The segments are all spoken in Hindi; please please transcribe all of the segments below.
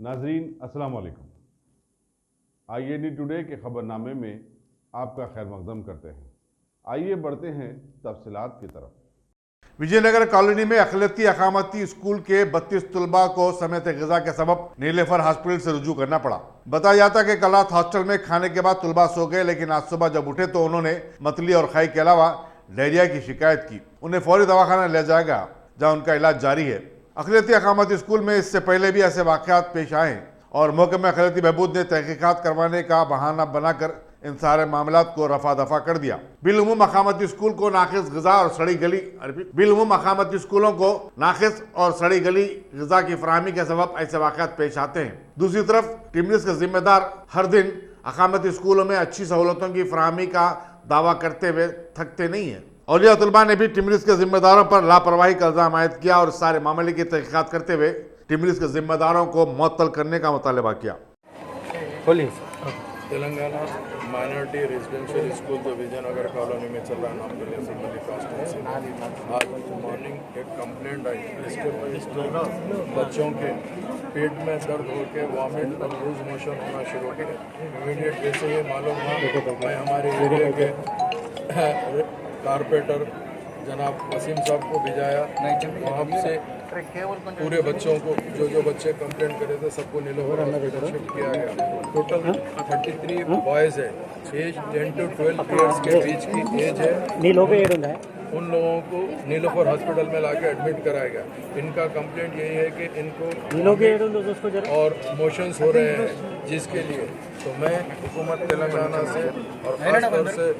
नाजरीन अस्सलाम वालेकुम। IAD टुडे के खबरनामे में आपका खैर मकदम करते हैं। आइए बढ़ते हैं तफसीलात की तरफ। विजयनगर कॉलोनी में अखिलती अकामती स्कूल के 32 तलबा को समेत ग़िज़ा के सबब नीलेफर हॉस्पिटल से रुजू करना पड़ा। बताया जाता कि कल रात हॉस्टल में खाने के बाद तलबा सो गए, लेकिन आज सुबह जब उठे तो उन्होंने मतली और खाई के अलावा डायरिया की शिकायत की। उन्हें फौरी दवाखाना ले जाया गया, जहाँ उनका इलाज जारी है। अखिलती अकामती स्कूल में इससे पहले भी ऐसे वाक़यात पेश आए और मौके में अखिलती बहबूद ने तहकीकात करवाने का बहाना बनाकर इन सारे मामलात को रफा दफा कर दिया। बिलउमूम अकामती स्कूल को नाकिस ग़िज़ा और सड़ी गली बिलउमूम अकामती स्कूलों को नाकिस और सड़ी गली ग़िज़ा की फराहमी के सबब ऐसे वाक़यात पेश आते हैं। दूसरी तरफ टिमरिस के जिम्मेदार हर दिन अकामती स्कूलों में अच्छी सहूलतों की फराहमी का दावा करते हुए थकते नहीं हैं। औलिया तलबा ने भी टिमरिस के जिम्मेदारों पर लापरवाही का इल्ज़ाम आयद किया और सारे मामले की तहकीकात करते हुए टिमरिस के जिम्मेदारों को मुअत्तल करने का मुतालबा किया। तेलंगाना माइनॉरिटी रेजिडेंशियल स्कूल जो विजयनगर कॉलोनी में चल रहा है नाम कॉन्स्टिट्यूंसी में आज मॉर्निंग एक कंप्लेंट आई। इसके बच्चों के पेट में दर्द होकर वॉमिट और लूज मोशन होना शुरू हो गया। इमीडिएट जैसे ये मालूम हुआ, मैं हमारे एरिया के कारपेंटर जनाब वसीम साहब को भिजाया। वहाँ से पूरे बच्चों को जो बच्चे कंप्लेंट करे थे सबको नीलोफर हॉस्पिटल शिफ्ट किया गया। टोटल 33 बॉयज़ है, एज 10 to 12 ईयर्स के बीच की एज है। उन लोगों को नीलोफर हॉस्पिटल में लाके एडमिट कराया गया। इनका कंप्लेंट यही है कि इनको और मोशंस हो रहे हैं, जिसके लिए तो मैं हुकूमत तेलंगाना से और ख़ासतौर से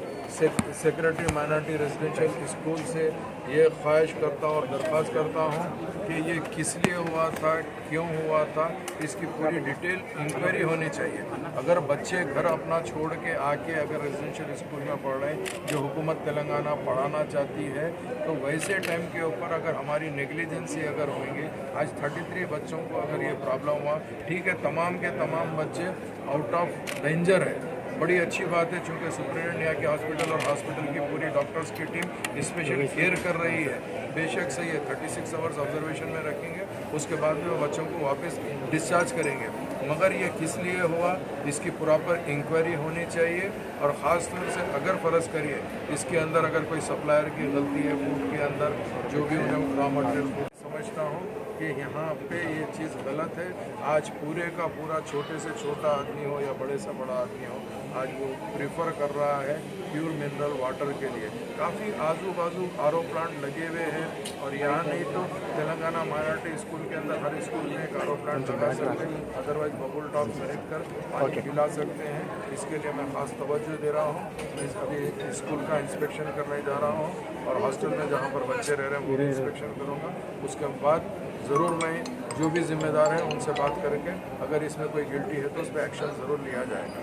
सेक्रेटरी माइनॉरिटी रेजिडेंशियल स्कूल से ये ख्वाहिश करता हूँ और दरख्वास्त करता हूँ कि ये किस लिए हुआ था, क्यों हुआ था, इसकी पूरी डिटेल इंक्वायरी होनी चाहिए। अगर बच्चे घर अपना छोड़ के आके अगर रेजिडेंशियल स्कूल में पढ़ रहे हैं जो हुकूमत तेलंगाना पढ़ाना चाहती है, तो वैसे टाइम के ऊपर अगर हमारी नेग्लिजेंसी अगर होंगी, आज 33 बच्चों को अगर ये प्रॉब्लम हुआ, ठीक है तमाम के तमाम बच्चे आउट ऑफ डेंजर है, बड़ी अच्छी बात है। चूँकि सुप्रिटेंडेंट यहाँ के हॉस्पिटल और हॉस्पिटल की पूरी डॉक्टर्स की टीम स्पेशल केयर कर रही है, बेशक सही है। 36 आवर्स ऑब्जर्वेशन में रखेंगे, उसके बाद में वो बच्चों को वापस डिस्चार्ज करेंगे। मगर ये किस लिए हुआ, इसकी प्रॉपर इंक्वायरी होनी चाहिए। और ख़ास तौर से अगर फ़र्ज़ करिए इसके अंदर अगर कोई सप्लायर की गलती है फूड के अंदर, जो भी उन्हें रॉ मटेरियल समझता हूँ कि यहाँ पे ये चीज़ गलत है। आज पूरे का पूरा छोटे से छोटा आदमी हो या बड़े से बड़ा आदमी हो, आज वो प्रेफर कर रहा है प्योर मिनरल वाटर के लिए। काफ़ी आजू बाजू RO प्लांट लगे हुए हैं, और यहाँ नहीं तो तेलंगाना माइनॉरिटी स्कूल के अंदर हर स्कूल में एक RO प्लांट लगा सकते हैं, अदरवाइज बबल टॉप से कर पानी पिला सकते हैं। इसके लिए मैं ख़ास तवज्जो दे रहा हूँ। मैं अभी स्कूल का इंस्पेक्शन करने जा रहा हूँ और हॉस्टल में जहाँ पर बच्चे रह रहे हैं वो भी इंस्पेक्शन करूँगा। उसके बाद ज़रूर मैं जो भी जिम्मेदार हैं उनसे बात करके अगर इसमें कोई गिल्टी है तो उस पर एक्शन ज़रूर लिया जाएगा।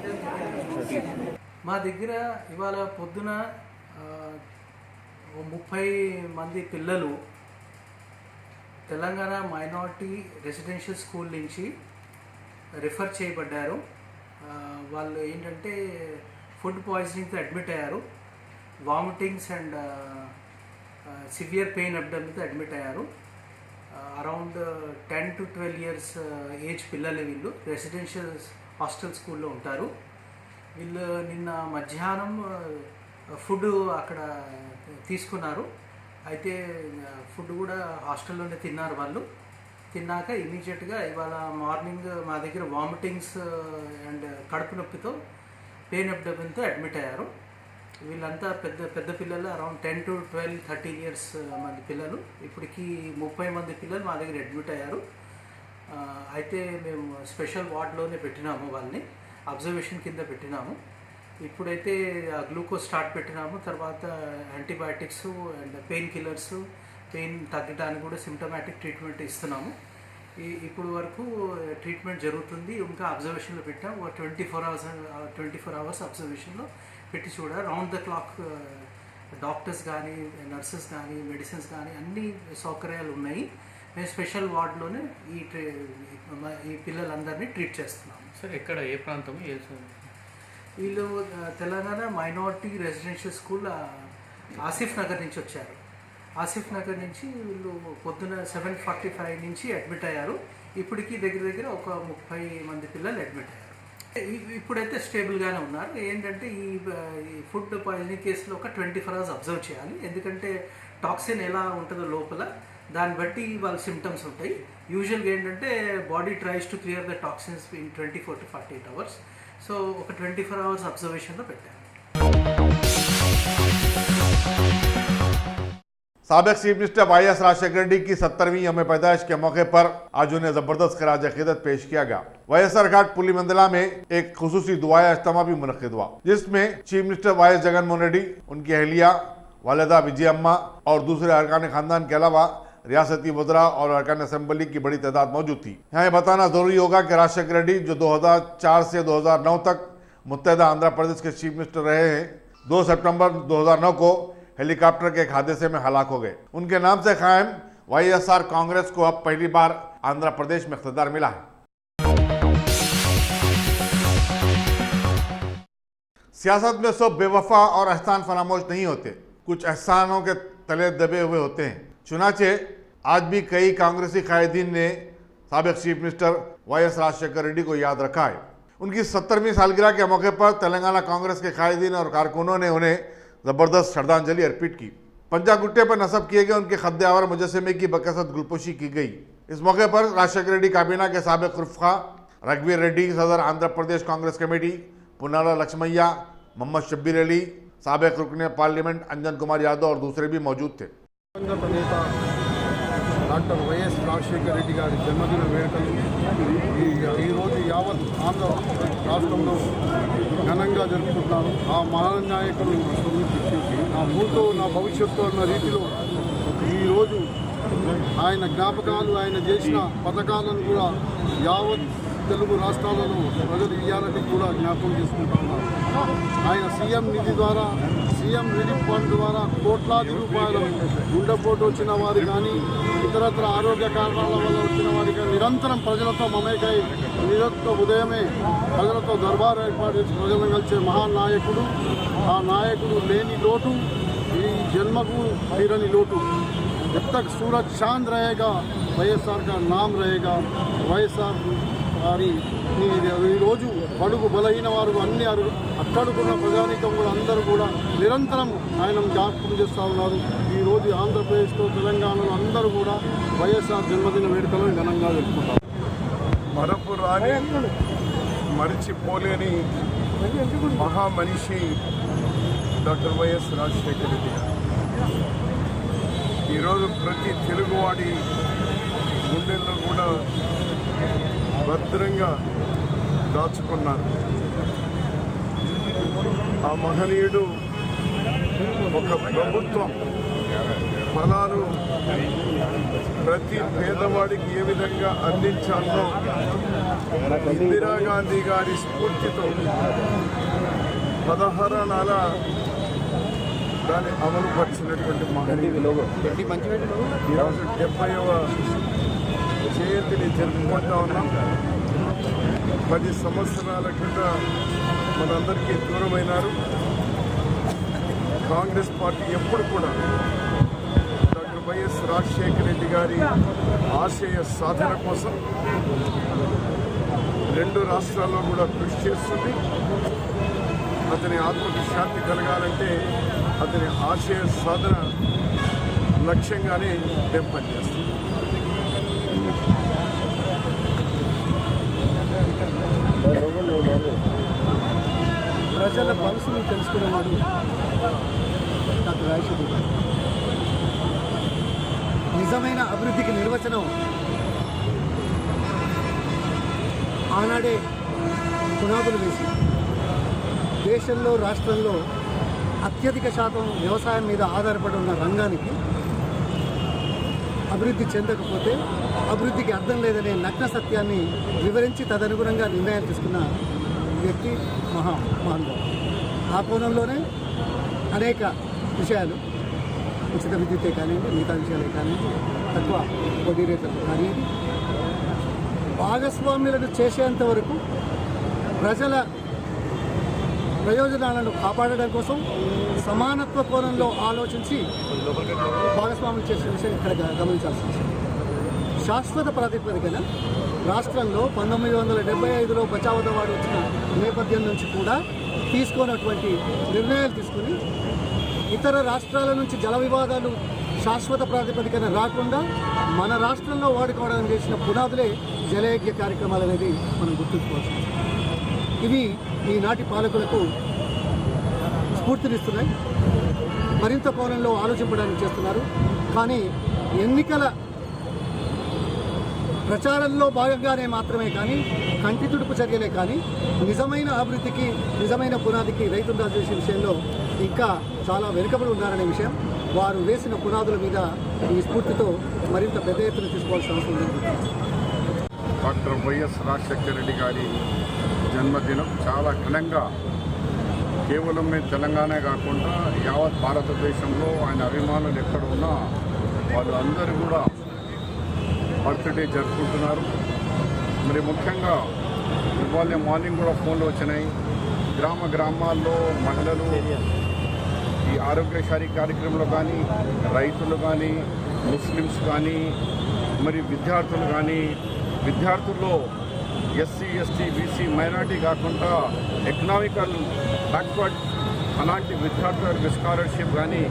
మా దగ్గర ఇవాళ పొద్దున 30 మంది పిల్లలు తెలంగాణ మైనారిటీ రెసిడెన్షియల్ స్కూల్ నుంచి రిఫర్ చేయబడ్డారు. వాళ్ళు ఏంటంటే ఫుడ్ పాయిజనింగ్తో అడ్మిట్ అయ్యారు, వామిటింగ్స్ అండ్ సివియర్ పెయిన్ అబ్డమిన్తో అడ్మిట్ అయ్యారు. అరౌండ్ 10 to 12 ఇయర్స్ ఏజ్ పిల్లలు వీళ్ళు రెసిడెన్షియల్ హాస్టల్ స్కూల్లో ఉంటారు. వీళ్ళు నిన్న మధ్యాహ్నం ఫుడ్ అక్కడ తీసుకున్నారు. అయితే ఫుడ్ కూడా హాస్టల్లోనే తిన్నారు. వాళ్ళు తిన్నాక ఇమీడియట్గా ఇవాళ మార్నింగ్ మా దగ్గర వామిటింగ్స్ అండ్ కడుపు నొప్పితో పెయిన్ అబ్డమిన్తో అడ్మిట్ అయ్యారు. వీళ్ళంతా పెద్ద పిల్లలు, అరౌండ్ 10 to 12, 13 ఇయర్స్ మంది పిల్లలు. ఇప్పటికి 30 మంది పిల్లలు మా దగ్గర అడ్మిట్ అయ్యారు. అయితే మేము స్పెషల్ వార్డ్లోనే పెట్టినాము, వాళ్ళని అబ్జర్వేషన్ కింద పెట్టినాము. ఇప్పుడైతే గ్లూకోజ్ స్టార్ట్ పెట్టినాము. తర్వాత antibiotics and pain killers, pain తగ్గడానికి కూడా సిమ్టమాటిక్ ట్రీట్మెంట్ ఇస్తున్నాము. ఇప్పుడు వరకు ట్రీట్మెంట్ జరుగుతుంది. ఇంకా అబ్జర్వేషన్లో పెట్టాం. 24 అవర్స్ అబ్జర్వేషన్లో పెట్టి రౌండ్ ద క్లాక్ డాక్టర్స్ కానీ నర్సెస్ కానీ మెడిసిన్స్ కానీ అన్ని సౌకర్యాలు ఉన్నాయి. మేము స్పెషల్ వార్డులోనే ఈ పిల్లలందరినీ ట్రీట్ చేస్తున్నాము. సార్ ఎక్కడ, ఏ ప్రాంతం? వీళ్ళు Telangana minority residential school Asif Nagar నుంచి వచ్చారు. ఆసిఫ్ నగర్ నుంచి వీళ్ళు పొద్దున 7:45 నుంచి అడ్మిట్ అయ్యారు. ఇప్పటికి దగ్గర దగ్గర ఒక 30 మంది పిల్లలు అడ్మిట్ అయ్యారు. ఇప్పుడైతే స్టేబుల్గానే ఉన్నారు. ఏంటంటే ఈ ఫుడ్ పాయిజనింగ్ కేసులో ఒక 24 hours అబ్జర్వ్ చేయాలి. ఎందుకంటే టాక్సిన్ ఎలా ఉంటుందో లోపల దాన్ని బట్టి వాళ్ళ సిమ్టమ్స్ ఉంటాయి. యూజువల్గా ఏంటంటే body tries to clear the toxins in 24 to 48 hours. So ఒక 24 hours అబ్జర్వేషన్లో పెట్టారు. साबिक chief minister YS Rajasekhar Reddy की 70वीं यौम पैदाइश के मौके पर आज उन्हें जबरदस्त खराज अकीदत पेश किया गया। YSR घाट पुली मंदला में एक खुसूसी दुआया इज्तिमा भी मुनक्किद हुआ, जिसमें chief minister YS Jaganmohan Reddy, उनकी अहलिया वालिदा विजय अम्मा और दूसरे अरकान खानदान के अलावा रियासती वज़रा और अरकान असेंबली की बड़ी तादाद मौजूद थी। यहाँ ये बताना जरूरी होगा कि राजशेखर रेड्डी जो 2004 से 2009 तक मुत्तहिदा आंध्र प्रदेश के चीफ मिनिस्टर रहे हैं, 2 सितंबर 2009 को हेलीकॉप्टर के एक हादसे में हलाक हो गए। उनके नाम से कायम YSR कांग्रेस को अब पहली बार आंध्र प्रदेश में इख्तिदार मिला है। सियासत में सब बेवफा और एहसान फरामोश नहीं होते, कुछ एहसानों के तले दबे हुए होते हैं। चुनाचे आज भी कई कांग्रेसी कायदीन ने साबिक chief minister YS Rajasekhar Reddy को याद रखा है। उनकी 70वीं सालगिरह के मौके पर तेलंगाना कांग्रेस के कायदीन और कारकुनों ने उन्हें जबरदस्त श्रद्धांजलि अर्पित की। पंजागुट्टे पर नस्ब किए गए उनके खद्दे-आवर मुजस्समे की बकसरत गुलपोशी की गई। इस मौके पर राजशेखर रेड्डी काबीना के साबिक रुफ़ा रघुवीर रेड्डी, सदर आंध्र प्रदेश कांग्रेस कमेटी पुन्नाला लक्ष्मయ్య, मोहम्मद शब्बीर अली, साबिक रुकन पार्लियामेंट अंजन कुमार यादव और दूसरे भी मौजूद थे। డాక్టర్ వైఎస్ రాజశేఖర రెడ్డి గారి జన్మదిన వేడుకలు ఈరోజు యావత్ ఆంధ్ర రాష్ట్రంలో ఘనంగా జరుపుకుంటున్నాను. ఆ మహానాయకుడు నా భూతో నా భవిష్యత్తు అన్న రీతిలో ఈరోజు ఆయన జ్ఞాపకాలు, ఆయన చేసిన పథకాలను కూడా యావత్ తెలుగు రాష్ట్రాలలో ప్రజలు ఇయ్యాలని కూడా జ్ఞాపకం చేసుకుంటా ఉన్నారు. ఆయన సీఎం నిధి ద్వారా, సీఎం రిలీఫ్ ఫండ్ ద్వారా కోట్లాది రూపాయలు గుండెపోటు వచ్చిన వారు కానీ, ఇతరత్ర ఆరోగ్య కారణాల వల్ల వచ్చిన వారికి నిరంతరం ప్రజలతో మమేకై నిరంతరం ఉదయమే ప్రజలతో దర్బారు ఏర్పాటు చేసి ప్రజలను కలిసే మహానాయకుడు. ఆ నాయకుడు లేని లోటు ఈ జన్మకు తీరని లోటు. जब तक सूरज चांद रहेगा వైఎస్ఆర్ का नाम रहेगा। వైఎస్ఆర్ వారి ఈరోజు బడుగు బలహీన వారు అన్ని అట్టడుకున్న ప్రజానీకం కూడా అందరూ కూడా నిరంతరం ఆయన జ్ఞాపకం చేస్తూ ఉన్నారు. ఈరోజు ఆంధ్రప్రదేశ్లో, తెలంగాణలో అందరూ కూడా వైఎస్ఆర్ జన్మదిన వేడుకలను ఘనంగా జరుపుకుంటారు. మరపురాని మరిచిపోలేని మహామనిషి డాక్టర్ వైఎస్ రాజశేఖర రెడ్డి గారు ఈరోజు ప్రతి తెలుగువాడి గుండెల్లో కూడా భద్రంగా దాచుకున్నారు. ఆ మహనీయుడు ఒక ప్రభుత్వం ఫలాలు ప్రతి పేదవాడికి ఏ విధంగా అందించాలో ఇందిరాగాంధీ గారి స్ఫూర్తితో 16 అణాల దాన్ని అమలుపరిచినటువంటి మహనీయుడు. ఈరోజు 70వ జయంతిని జరుపుకుంటా ఉన్నాం. 10 సంవత్సరాల కింద మనందరికీ దూరమైనారు. కాంగ్రెస్ పార్టీ ఎప్పుడు కూడా డాక్టర్ వైఎస్ రాజశేఖర రెడ్డి గారి ఆశయ సాధన కోసం 2 రాష్ట్రాల్లో కూడా కృషి చేస్తుంది. అతని ఆత్మకు శాంతి కలగాలంటే అతని ఆశయ సాధన లక్ష్యంగానే మేము పనిచేస్తాం. ప్రజల మనసును తెలుసుకునేవాడు డాక్టర్ రాజశేఖర్ రెడ్డి. నిజమైన అభివృద్ధికి నిర్వచనం ఆనాడే పునాదులు వేసి దేశంలో, రాష్ట్రంలో అత్యధిక శాతం వ్యవసాయం మీద ఆధారపడి ఉన్న రంగానికి అభివృద్ధి చెందకపోతే అభివృద్ధికి అర్థం లేదనే నగ్న సత్యాన్ని వివరించి తదనుగుణంగా నిర్ణయాలు తీసుకున్న వ్యక్తి మహానుభావుడు. ఆ కోణంలోనే అనేక విషయాలు, ఉచిత విద్యుత్తే కానివ్వండి, మిగతా విషయాలే కానివ్వండి, తక్కువ వడ్డీ రేట్లకు కానివ్వండి, భాగస్వామ్యులను చేసేంత వరకు ప్రజల ప్రయోజనాలను కాపాడడం కోసం సమానత్వ కోణంలో ఆలోచించి భాగస్వాములు చేసిన విషయం ఇక్కడ గమనించాల్సిన విషయం. శాశ్వత ప్రాతిపదికన రాష్ట్రంలో 1975లో బచావతవాడు వచ్చిన నేపథ్యం నుంచి కూడా తీసుకున్నటువంటి నిర్ణయాలు తీసుకుని ఇతర రాష్ట్రాల నుంచి జల వివాదాలు శాశ్వత ప్రాతిపదికన రాకుండా మన రాష్ట్రంలో వాడుకోవడానికి చేసిన పునాదులే జలయజ్ఞ కార్యక్రమాలు అనేది మనం గుర్తుంచుకోవాల్సి ఉంది. ఇవి ఈనాటి పాలకులకు స్ఫూర్తినిస్తున్నాయి, మరింత కోణంలో ఆలోచించడానికి చేస్తున్నారు. కానీ ఎన్నికల ప్రచారంలో భాగంగానే మాత్రమే కానీ కంటి తుడుపు చర్యలే కానీ నిజమైన అభివృద్ధికి నిజమైన పునాదికి రైతులు రాజేసే విషయంలో ఇంకా చాలా వెనుకబడి ఉన్నారనే విషయం వారు వేసిన పునాదుల మీద ఈ స్ఫూర్తితో మరింత పెద్ద ఎత్తున తీసుకోవాల్సిన అవసరం ఉంది. డాక్టర్ వైఎస్ రాజశేఖర రెడ్డి గారి జన్మదినం చాలా ఘనంగా కేవలం మేము తెలంగాణ కాకుండా యావత్ భారతదేశంలో ఆయన అభిమానులు ఎక్కడ ఉన్నా వాళ్ళు అందరూ కూడా బర్త్డే జరుపుకుంటున్నారు. మరి ముఖ్యంగా ఇవాళ మార్నింగ్ కూడా ఫోన్లు వచ్చినాయి. గ్రామాల్లో మహిళలు ఈ ఆరోగ్యశారి కార్యక్రమంలో కానీ, రైతులు కానీ, ముస్లిమ్స్ కానీ, మరి విద్యార్థులు కానీ, విద్యార్థుల్లో ఎస్సీ ఎస్టీ బీసీ మైనార్టీ కాకుండా ఎకనామికల్ బ్యాక్వర్డ్ అలాంటి విద్యార్థులకు స్కాలర్షిప్ కానీ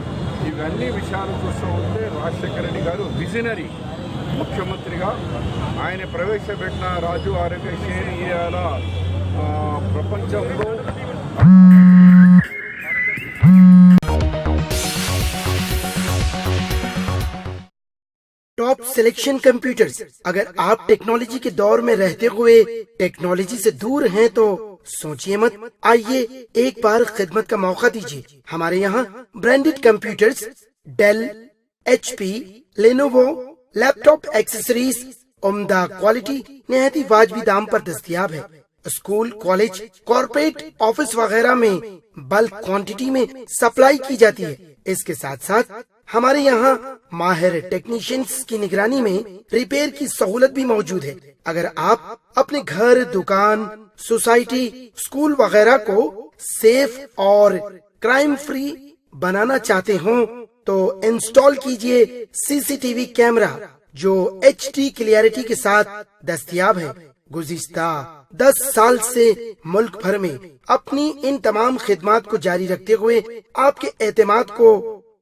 ఇవన్నీ విషయాలు చూస్తూ ఉంటే రాజశేఖర రెడ్డి గారు విజనరీ ముఖ్యమంత్రిగా ఆయన ప్రవేశపెట్టిన రాజు ఆరోగ్యశ్రీ ఇవాళ ప్రపంచంలో टॉप सिलेक्शन कंप्यूटर्स। अगर आप टेक्नोलॉजी के दौर में रहते हुए टेक्नोलॉजी से दूर हैं तो सोचिए मत, आइए एक बार खिदमत का मौका दीजिए। हमारे यहाँ branded computers Dell, HP, Lenovo, laptop accessories उम्दा क्वालिटी निहायती वाजबी दाम पर दस्तयाब है। स्कूल, कॉलेज, कॉर्पोरेट, ऑफिस वगैरह में बल्क क्वांटिटी में सप्लाई की जाती है। इसके साथ साथ हमारे यहाँ माहिर टेक्नीशियंस की निगरानी में रिपेयर की सहूलत भी मौजूद है। अगर आप अपने घर, दुकान, सोसाइटी, स्कूल वगैरह को सेफ और क्राइम फ्री बनाना चाहते हो तो इंस्टॉल कीजिए CCTV कैमरा जो HD क्लियरिटी के साथ दस्तयाब है। गुज़िश्ता 10 साल से मुल्क भर में अपनी इन तमाम खिदमात को जारी रखते हुए आपके एतमाद को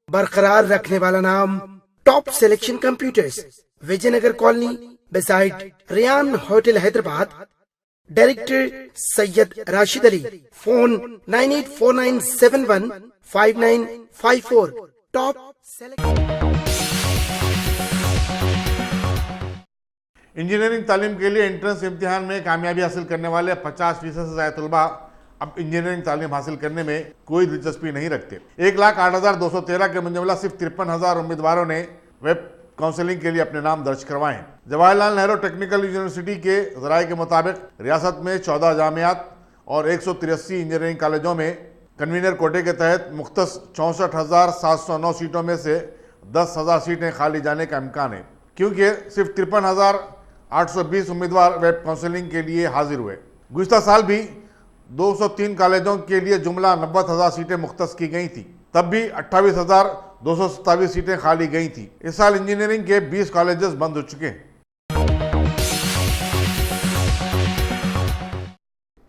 बरकरार रखने वाला नाम top selection computers, Vijayanagar colony beside Riyan hotel Hyderabad. Director Syed Rashid Ali. Phone 9849715954। Top engineering तालीम के लिए एंट्रेंस इम्तिहान में कामयाबी हासिल करने वाले 50% से ज़्यादा तलबा अब इंजीनियरिंग तालीम हासिल करने में कोई दिलचस्पी नहीं रखते। 1,08,213 के मुजमला सिर्फ 53,000 उम्मीदवारों ने वेब काउंसलिंग के लिए अपने नाम दर्ज करवाए हैं। जवाहरलाल नेहरू टेक्निकल यूनिवर्सिटी के ज़राए के मुताबिक रियासत में 14 जामियात और 183 इंजीनियरिंग कॉलेजों में कन्वीनर कोटे के तहत मुख्तस 64,709 सीटों में से 10,000 सीटें खाली जाने का इम्कान है, क्योंकि सिर्फ 53,820 उम्मीदवार वेब काउंसलिंग के लिए हाजिर हुए। गुज़िश्ता साल भी 203 कॉलेजों के लिए जुमला 90,000 सीटें मुख्तस की गई थी, तब भी 28,227 सीटें खाली गई थी। इस साल इंजीनियरिंग के 20 कॉलेजेस बंद हो चुके हैं।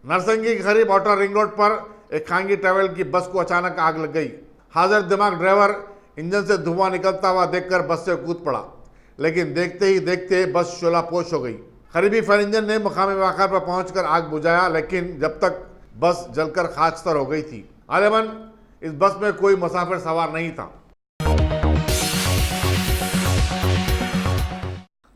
नरसंगी के करीब आउटर रिंग रोड पर एक खांगी ट्रैवल की बस को अचानक आग लग गई। हाजिर दिमाग ड्राइवर इंजन से धुआं निकलता हुआ देखकर बस से कूद पड़ा, लेकिन देखते ही देखते बस शोलापोश हो गई। करीबी फायर इंजन ने मुकामी वाक़ा पर पहुंचकर आग बुझाया, लेकिन जब तक बस जलकर खाकस्तर हो गई थी। गालिबन इस बस में कोई मुसाफिर सवार नहीं था।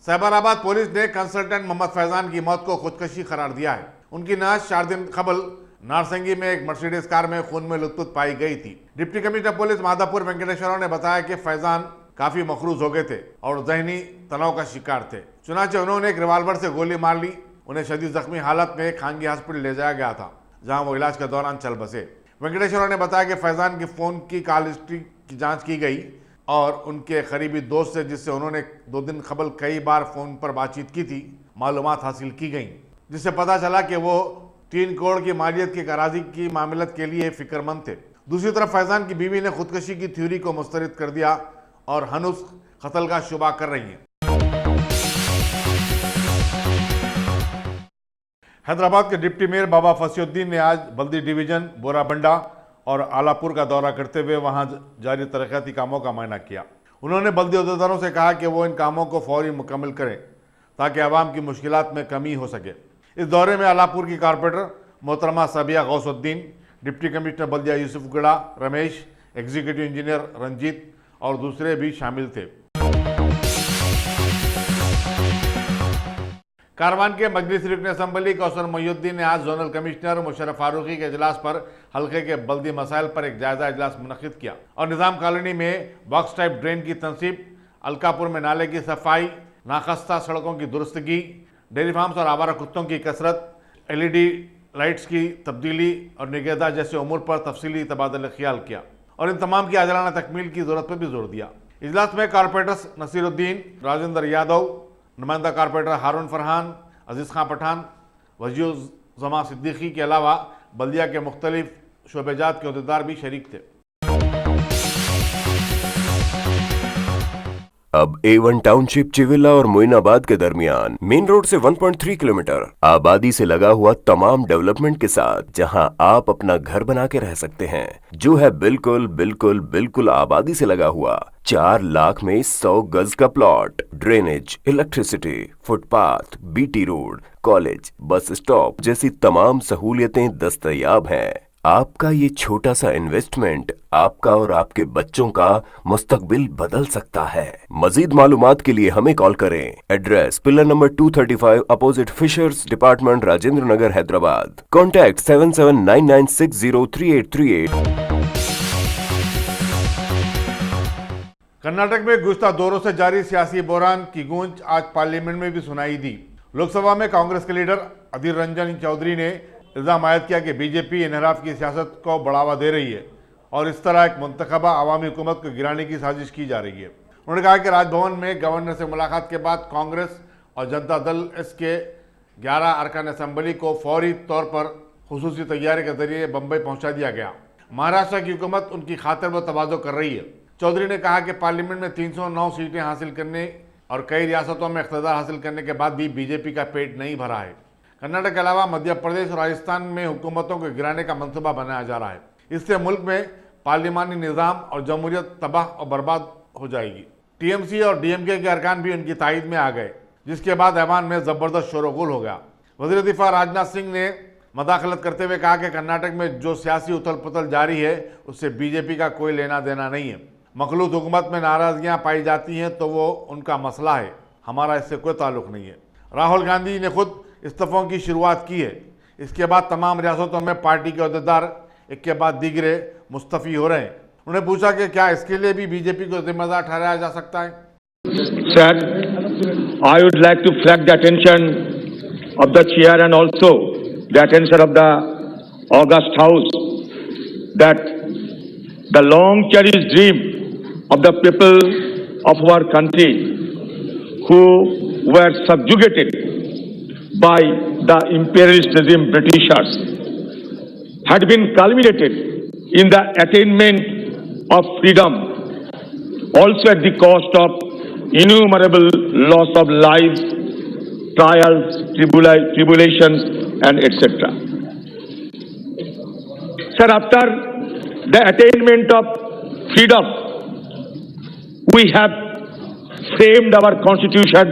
साइबराबाद पुलिस ने कंसल्टेंट मोहम्मद फैजान की मौत को खुदकशी करार दिया है। उनकी नाश 4 दिन कबल नारसंगी में एक मर्सिडीज कार में खून में लुत्फुत पाई गई थी। डिप्टी कमिश्नर पुलिस माधापुर वेंकटेश्वरराव ने बताया कि फैजान काफी मखरूज हो गए थे और जहनी तनाव का शिकार थे। चुनाचे उन्होंने एक रिवाल्वर से गोली मार ली। उन्हें शदीद जख्मी हालत में खांगी हॉस्पिटल ले जाया गया था, जहां वो इलाज के दौरान चल बसे। वेंकटेश्वरराव ने बताया कि फैजान की फोन की कॉल हिस्ट्री की जांच की गई और उनके करीबी दोस्त से, जिससे उन्होंने 2 दिन कबल कई बार फोन पर बातचीत की थी, मालूमात हासिल की गई, जिससे पता चला कि वो 3 करोड़ की मालियत की कराजी की मामलत के लिए फिक्रमंद थे। दूसरी तरफ फैजान की बीवी ने खुदकशी की थ्योरी को मुस्तरद कर दिया और हनुस कत्ल का शुबा कर रही हैं। हैदराबाद के डिप्टी मेयर बाबा फसीउद्दीन ने आज बल्दी डिवीजन, बोराबंडा और आलापुर का दौरा करते हुए वहां जारी तरक्याती कामों का मुआयना किया। उन्होंने बल्दी अहदेदारों से कहा कि वो इन कामों को फौरी मुकम्मल करें ताकि आवाम की मुश्किलात में कमी हो सके। इस दौरे में आलापुर की कारपोरेटर मोहतरमा साबिया गौसुद्दीन, डिप्टी कमिश्नर बल्दिया यूसुफ गड़ा, रमेश, एग्जीक्यूटिव इंजीनियर रंजीत और दूसरे भी शामिल थे। कारवान के मजलिस रुकन असम्बली कौसर मोहिउद्दीन ने आज जोनल कमिश्नर मुशर्रफ फारूकी के इजलास पर हल्के के बल्दी मसाइल पर एक जायजा इजलास मुनक्किद किया और निज़ाम कॉलोनी में बॉक्स टाइप ड्रेन की तनसीब, अलकापुर में नाले की सफाई, नाखस्ता सड़कों की दुरुस्तगी, डेयरी फार्म्स और आवारा कुत्तों की कसरत, LED लाइट्स की तब्दीली और निगहदाश्त जैसे उमूर पर तफसीली तबादला ख्याल किया और इन तमाम की आजलाना तकमील की जरूरत पर भी जोर दिया। इजलास में कारपोरेटर्स नसीरुद्दीन, राजेंद्र यादव, नुमाइंदा कारपोरेटर हारून फरहान, अजीज़ खां पठान, वजीउज़्ज़मा सिद्दीकी के अलावा बल्दिया के मुख्तलिफ शोबेजात के अहदेदार भी शरीक थे। अब A1 टाउनशिप चिविला और मोइनाबाद के दरमियान मेन रोड से 1.3 किलोमीटर आबादी से लगा हुआ तमाम डेवलपमेंट के साथ जहां आप अपना घर बना के रह सकते हैं, जो है बिल्कुल बिल्कुल बिल्कुल आबादी से लगा हुआ। 4 लाख में 100 गज का plot, drainage, electricity, footpath, BT road, college, bus stop जैसी तमाम सहूलियतें दस्तयाब हैं। आपका ये छोटा सा इन्वेस्टमेंट आपका और आपके बच्चों का मुस्तकबिल बदल सकता है। मजीद मालूमात के लिए हमें कॉल करें। Address pillar number 235 opposite fisheries department, Rajendra Nagar, Hyderabad. Contact 7799603838। Karnataka में गुज़श्ता 2 रोज़ से जारी सियासी बहरान की गूंज आज पार्लियामेंट में भी सुनाई दी। लोकसभा में कांग्रेस के लीडर अधीर रंजन चौधरी ने इल्ज़ाम आयद किया कि बीजेपी इनहराफ की सियासत को बढ़ावा दे रही है और इस तरह एक मुंतखबा अवामी हुकूमत को गिराने की साजिश की जा रही है। उन्होंने कहा कि राजभवन में गवर्नर से मुलाकात के बाद कांग्रेस और जनता दल इसके 11 अरकान असम्बली को फौरी तौर पर खुसूसी तैयारी के जरिए बम्बई पहुंचा दिया गया। महाराष्ट्र की हुकूमत उनकी खातिर व तवाज़ो कर रही है। चौधरी ने कहा कि पार्लियामेंट में 309 सीटें हासिल करने और कई रियासतों में इख्तियार हासिल करने के बाद भी बीजेपी का पेट नहीं भरा है। कर्नाटक के अलावा मध्य प्रदेश और राजस्थान में हुकूमतों को गिराने का मंसूबा बनाया जा रहा है। इससे मुल्क में पार्लिमानी निज़ाम और जमहूरियत तबाह और बर्बाद हो जाएगी। TMC और DMK के अरकान भी उनकी तायद में आ गए, जिसके बाद ऐवान में ज़बरदस्त शोरगुल हो गया। वज़ीर दिफा राजनाथ सिंह ने मदाखलत करते हुए कहा कि कर्नाटक में जो सियासी उथल पुथल जारी है उससे बीजेपी का कोई लेना देना नहीं है। मखलूत हुकूमत में नाराज़गियाँ पाई जाती हैं तो वो उनका मसला है, हमारा इससे कोई ताल्लुक़ नहीं है। राहुल गांधी ने खुद इस्तीफ़ों की शुरुआत की है। इसके बाद तमाम रियासतों में पार्टी के अहदेदार एक के बाद दीगरे मुस्तफ़ी हो रहे हैं। उन्हें पूछा कि क्या इसके लिए भी बीजेपी को जिम्मेदार ठहराया जा सकता है। Sir, I would like to flag the attention of the chair and also the attention of the August House that the long cherished dream of the people of our country who were subjugated by the imperialist regime Britishers had been culminated in the attainment of freedom, also at the cost of innumerable loss of lives, trials, tribulations, and etc. Sir, after the attainment of freedom, we have framed our constitution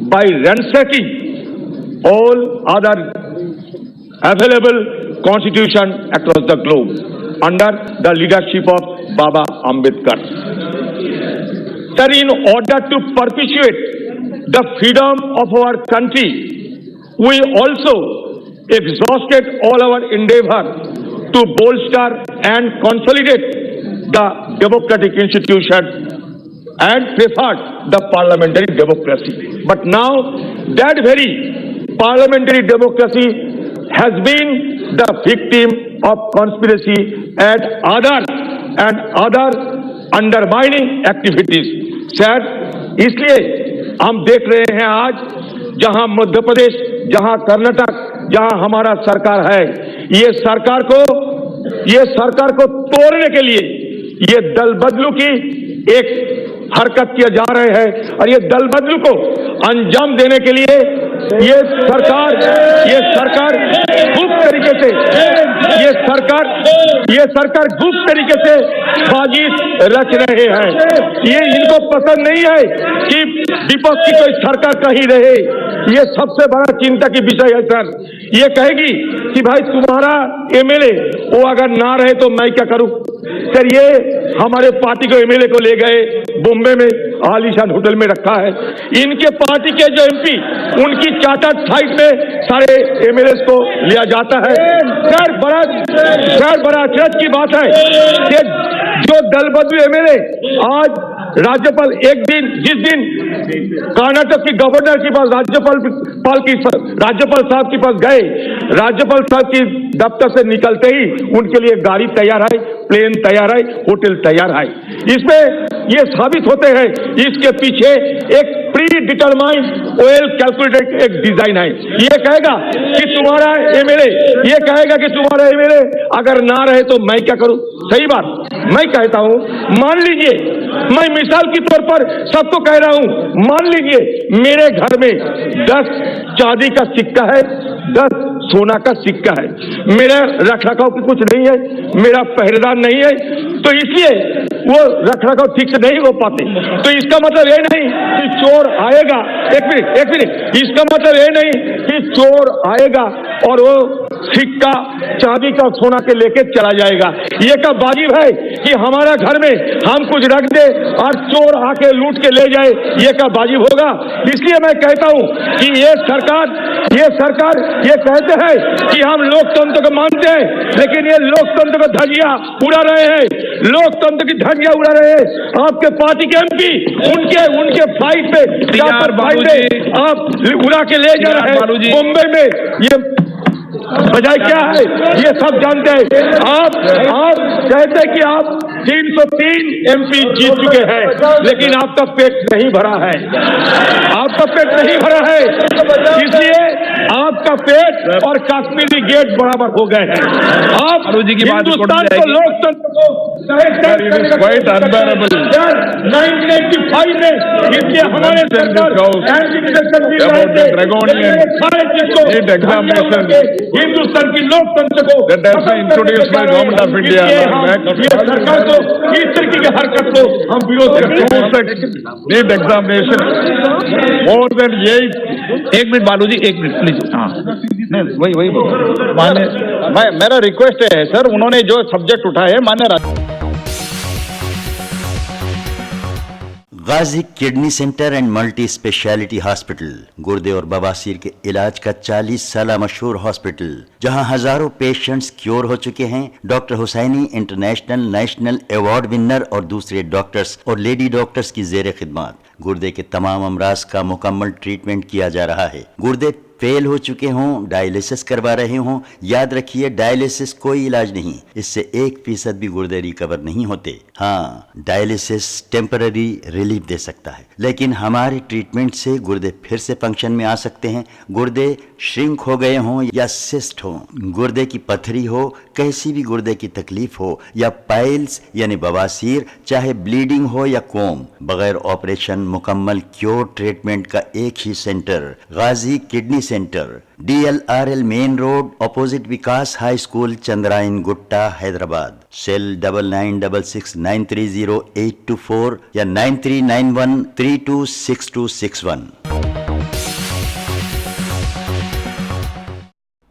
by ransacking all other available constitution across the globe under the leadership of Baba Ambedkar. Sir, in order to perpetuate the freedom of our country, we also exhausted all our endeavor to bolster and consolidate the democratic institution and preferred the parliamentary democracy. But now that very parliamentary democracy has been the victim of conspiracy and other undermining activities. Sir, इसलिए हम देख रहे हैं आज जहां मध्य प्रदेश, जहां कर्नाटक, जहां हमारा सरकार है, ये सरकार को ये सरकार को तोड़ने के लिए ये दल बदलू की एक हरकत किए जा रहे हैं और ये दल बदलू को अंजाम देने के लिए ये सरकार गुप्त तरीके से ये सरकार गुप्त तरीके से साजिश रच रहे हैं। ये इनको पसंद नहीं है कि विपक्ष की कोई सरकार कहीं रहे। ये सबसे बड़ा चिंता की विषय है सर। ये कहेगी कि भाई तुम्हारा एमएलए वो अगर ना रहे तो मैं क्या करूं। सर ये हमारे पार्टी को एमएलए को ले गए बॉम्बे में आलीशान होटल में रखा है। इनके पार्टी के जो एमपी उनकी चार्टर्ड फ्लाइट में सारे एमएलए को लिया जाता है। सर बड़ा अचरज की बात है कि जो दल बदलू एमएलए आज राज्यपाल जिस दिन कर्नाटक के गवर्नर के पास राज्यपाल साहब के पास गए, राज्यपाल साहब की दफ्तर से निकलते ही उनके लिए गाड़ी तैयार है, प्लेन तैयार है, होटल तैयार है। इसमें ये साबित होते हैं इसके पीछे एक प्री डिटरमाइंड वेल कैलकुलेटेड एक डिजाइन है। ये कहेगा कि तुम्हारा एमएलए अगर ना रहे तो मैं क्या करूं। सही बात मैं कहता हूं, मान लीजिए मैं मिसाल के तौर पर सबको कह रहा हूं, मान लीजिए मेरे घर में 10 चांदी का सिक्का है, 10 सोना का सिक्का है, मेरा रखरखाव की कुछ नहीं है, मेरा पहरेदार नहीं है, तो इसलिए वो रखरखाव ठीक से नहीं हो पाते। तो इसका मतलब ये नहीं कि चोर आएगा, एक मिनट, इसका मतलब ये नहीं कि चोर आएगा और वो सिक्का चांदी का सोना के लेके चला जाएगा। ये क्या वाजिब है कि हमारा घर में हम कुछ रख दे और चोर आके लूट के ले जाए। ये क्या वाजिब होगा। इसलिए मैं कहता हूं कि ये सरकार ये कहते हैं कि हम लोकतंत्र को मानते हैं, लेकिन ये लोकतंत्र को धज्जियां उड़ा रहे हैं, लोकतंत्र की धज्जियां उड़ा रहे हैं। आपके पार्टी के एमपी उनके फ्लाइट पे आप उड़ा के ले जा रहे हैं मुंबई में। ये वजह क्या है ये सब जानते हैं। आप कहते हैं कि आप 303 एमपी जीत चुके हैं, लेकिन आपका पेट नहीं भरा है, इसलिए आपका पेट और कश्मीरी गेट बराबर हो गए हैं। आप हिंदुस्तान को लोकतंत्र को 1985 में इसलिए हमारे हिंदुस्तान की लोकतंत्र को ये सरकार को इस तरीके की हरकत को हम विरोध करते हैं। एग्जामिनेशन मोर देन 8 एक मिनट बालू जी, एक मिनट प्लीज। हाँ नहीं वही मान्य मेरा रिक्वेस्ट है सर, उन्होंने जो सब्जेक्ट उठाया है मान्य Ghazi kidney centre and multi speciality hospital गुर्दे और बवासीर के इलाज का 40 साल मशहूर हॉस्पिटल, जहां हजारों पेशेंट्स क्योर हो चुके हैं। Doctor Hussaini international national award winner और दूसरे डॉक्टर्स और लेडी डॉक्टर्स की जेर खिदमत गुर्दे के तमाम अमराज का मुकम्मल ट्रीटमेंट किया जा रहा है। गुर्दे फेल हो चुके हों, डायलिसिस करवा रहे हों, याद रखिए डायलिसिस कोई इलाज नहीं, इससे 1% भी गुर्दे रिकवर नहीं होते। हाँ, डायलिसिस टेम्पररी रिलीफ दे सकता है, लेकिन हमारे ट्रीटमेंट से गुर्दे फिर से फंक्शन में आ सकते हैं। गुर्दे श्रिंक हो गए हों या सिस्ट हो, गुर्दे की पथरी हो, कैसी भी गुर्दे की तकलीफ हो या पाइल्स यानी बवासीर, चाहे ब्लीडिंग हो या कोम, बगैर ऑपरेशन मुकम्मल क्योर ट्रीटमेंट का एक ही centre, Ghazi kidney centre, DLRL main road opposite Vikas high school, Chandrayangutta, Hyderabad. Cell 9966930824 या 9391326261।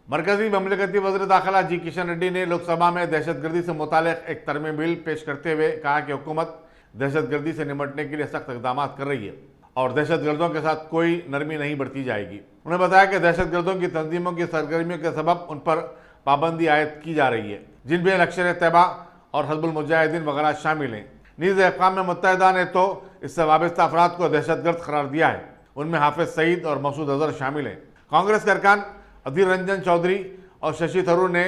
मरकजी ममलकती वज़ीर दाखिला जी किशन रेड्डी ने लोकसभा में दहशतगर्दी से मुताल्लिक़ एक तरमीमी बिल पेश करते हुए कहा कि हुकूमत दहशतगर्दी से निपटने के लिए सख्त इक़दाम कर रही है और दहशतगर्दों के साथ कोई नरमी नहीं बरती जाएगी। उन्होंने बताया कि दहशतगर्दों की तंजीमों की सरगर्मियों के सबब उन पर पाबंदी आयद की जा रही है, जिनमें लश्कर तैयबा और हिज़्बुल मुजाहिदीन वगैरह शामिल हैं। नीज़ अक़वाम मुत्तहिदा ने तो इससे वाबस्ता अफराद को दहशतगर्द करार दिया है, उनमें हाफिज सईद और मसूद अजहर शामिल हैं। कांग्रेस के अरकान अधीर रंजन चौधरी और शशि थरूर ने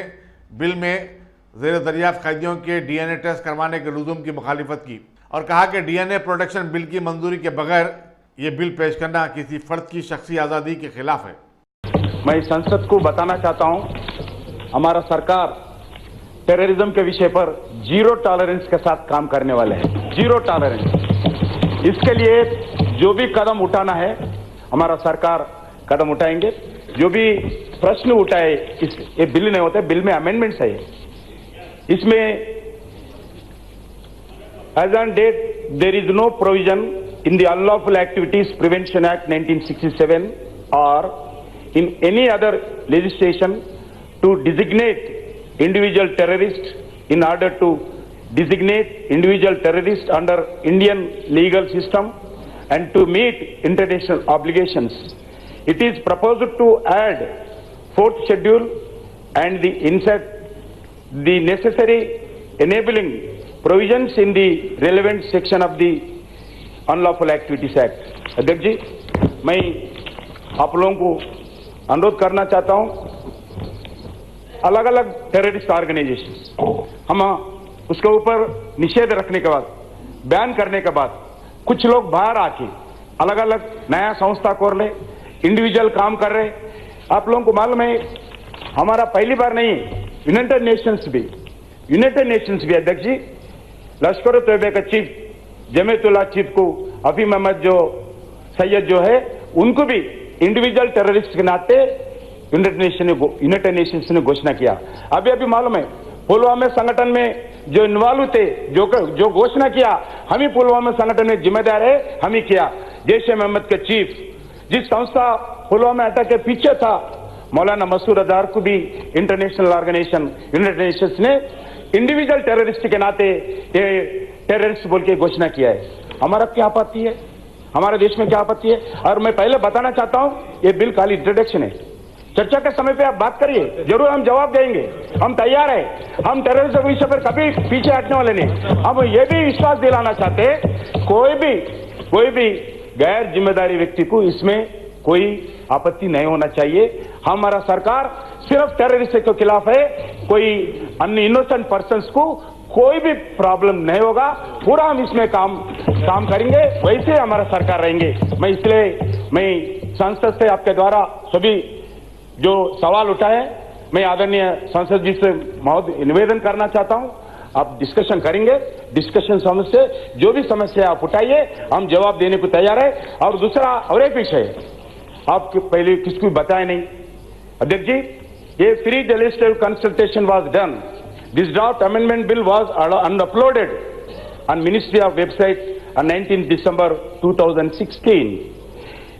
बिल में ज़ेर दरियाफ्त कैदियों के DNA टेस्ट करवाने के लुज़ूम की मुखालिफत की और कहा कि DNA प्रोटेक्शन बिल की मंजूरी के बगैर ये बिल पेश करना किसी फर्द की शख्सी आज़ादी के खिलाफ है। मैं संसद को बताना चाहता हूं, हमारा सरकार टेररिज्म के विषय पर जीरो टॉलरेंस के साथ काम करने वाले हैं, जीरो टॉलरेंस। इसके लिए जो भी कदम उठाना है हमारा सरकार कदम उठाएंगे। जो भी प्रश्न उठाए, ये बिल नहीं होता, बिल में अमेंडमेंट्स है। इसमें as on date there is no provision in the Unlawful Activities Prevention Act 1967 or in any other legislation to designate individual terrorists in order to designate individual terrorists under Indian legal system and to meet international obligations. It is proposed to add fourth schedule and insert the necessary enabling provisions in the relevant section of the unlawful activities act. अध्यक्ष जी, मैं आप लोगों को अनुरोध करना चाहता हूं, अलग अलग टेररिस्ट ऑर्गेनाइजेशन हम उसके ऊपर निषेध रखने के बाद, बैन करने के बाद कुछ लोग बाहर आके अलग अलग नया संस्था खोल रहे, इंडिविजुअल काम कर रहे। आप लोगों को मालूम है, हमारा पहली बार नहीं, यूनाइटेड नेशंस भी अध्यक्ष जी, लश्कर तोयबा का चीफ जमीयतुल्लाह चीफ को अफीम अहमद जो सैयद जो है, उनको भी इंडिविजुअल टेररिस्ट के नाते यूनाइटेड नेशंस ने घोषणा किया। अभी मालूम है, पुलवामा संगठन में जो इन्वॉल्व थे, जो घोषणा किया, हम ही पुलवामा संगठन में जिम्मेदार है, हम ही किया। जैश ए मोहम्मद के चीफ, जिस संस्था पुलवामा अटैक के पीछे था, मौलाना मसूद अजहर को भी इंटरनेशनल ऑर्गेनाइजेशन यूनाइटेड नेशंस ने इंडिविजुअल टेररिस्ट के नाते ये टेररिस्ट बोल के घोषणा किया है। हमारा क्या आपत्ति है, हमारे देश में क्या आपत्ति है? और मैं पहले बताना चाहता हूं, ये बिल खाली इंट्रोडक्शन है। चर्चा के समय पे आप बात करिए, जरूर हम जवाब देंगे, हम तैयार है। हम टेररिज्म के विषय पर कभी पीछे हटने वाले नहीं। हम ये भी विश्वास दिलाना चाहते हैं, कोई भी गैर जिम्मेदारी व्यक्ति को इसमें कोई आपत्ति नहीं होना चाहिए। हमारा सरकार सिर्फ टेररिस्ट के खिलाफ है, कोई अन्य इनोसेंट पर्सन्स को कोई भी प्रॉब्लम नहीं होगा। पूरा हम इसमें काम करेंगे, वैसे हमारा सरकार रहेंगे। मैं संसद से आपके द्वारा सभी जो सवाल उठाए, मैं आदरणीय संसद जी से महोदय निवेदन करना चाहता हूं, आप डिस्कशन करेंगे, डिस्कशन समस्या जो भी समस्या आप उठाइए, हम जवाब देने को तैयार है। और दूसरा और एक विषय आपके पहले किसको बताया नहीं, अध्यक्ष जी, ये free legislative consultation was done. This draft amendment bill was uploaded on Ministry of website on 19 December 2016.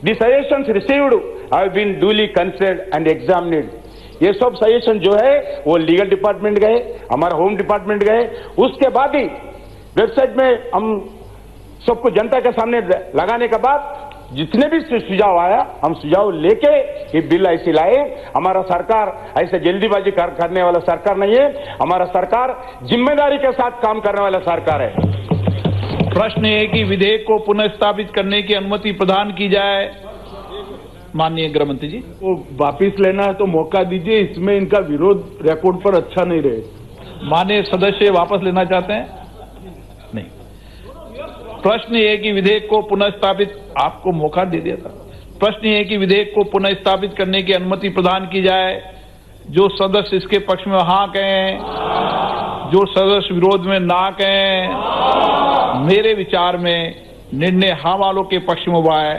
The suggestions received have been duly considered and examined. ये सब सजेशन जो है वो लीगल डिपार्टमेंट गए, हमारा होम डिपार्टमेंट गए, उसके बाद ही वेबसाइट में हम सबको जनता के सामने लगाने के बाद जितने भी सुझाव आया, हम सुझाव लेके ये बिल ऐसे लाए। हमारा सरकार ऐसे जल्दीबाजी करने वाला सरकार नहीं है, हमारा सरकार जिम्मेदारी के साथ काम करने वाला सरकार है। प्रश्न है कि विधेयक को पुनः स्थापित करने की अनुमति प्रदान की जाए। माननीय गृह मंत्री जी, वो वापिस लेना है तो मौका दीजिए, इसमें इनका विरोध रिकॉर्ड पर अच्छा नहीं रहे। माननीय सदस्य वापस लेना चाहते हैं? नहीं। प्रश्न ये है कि विधेयक को पुनः स्थापित, आपको मौका दे दिया था। प्रश्न ये है कि विधेयक को पुनः स्थापित करने की अनुमति प्रदान की जाए। जो सदस्य इसके पक्ष में हाँ कहें, जो सदस्य विरोध में ना कहें। मेरे विचार में निर्णय हाँ वालों के पक्ष में हुआ है,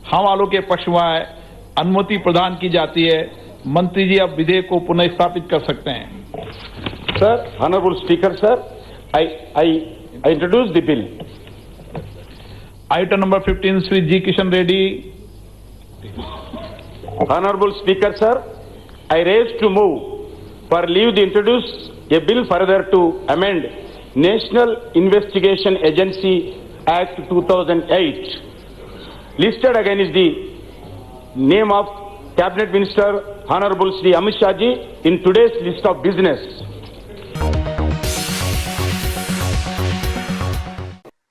हाँ वालों के पक्ष में है, अनुमति प्रदान की जाती है। मंत्री जी अब विधेयक को पुनः स्थापित कर सकते हैं। Sir, honourable speaker sir, I introduce the bill. Item number 15, Sri G. Kishan Reddy. Honorable Speaker, sir, I raise to move for leave to introduce a bill further to amend National Investigation Agency Act 2008. Listed again is the name of Cabinet Minister Honorable Sri Amit Shah Ji in today's list of business.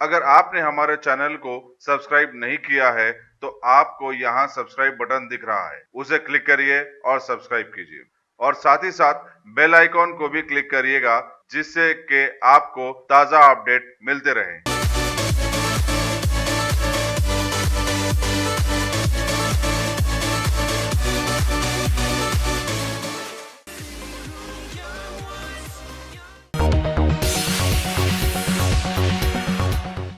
अगर आपने हमारे चैनल को सब्सक्राइब नहीं किया है तो आपको यहाँ सब्सक्राइब बटन दिख रहा है, उसे क्लिक करिए और सब्सक्राइब कीजिए और साथ ही साथ बेल आइकॉन को भी क्लिक करिएगा, जिससे कि आपको ताज़ा अपडेट मिलते रहें।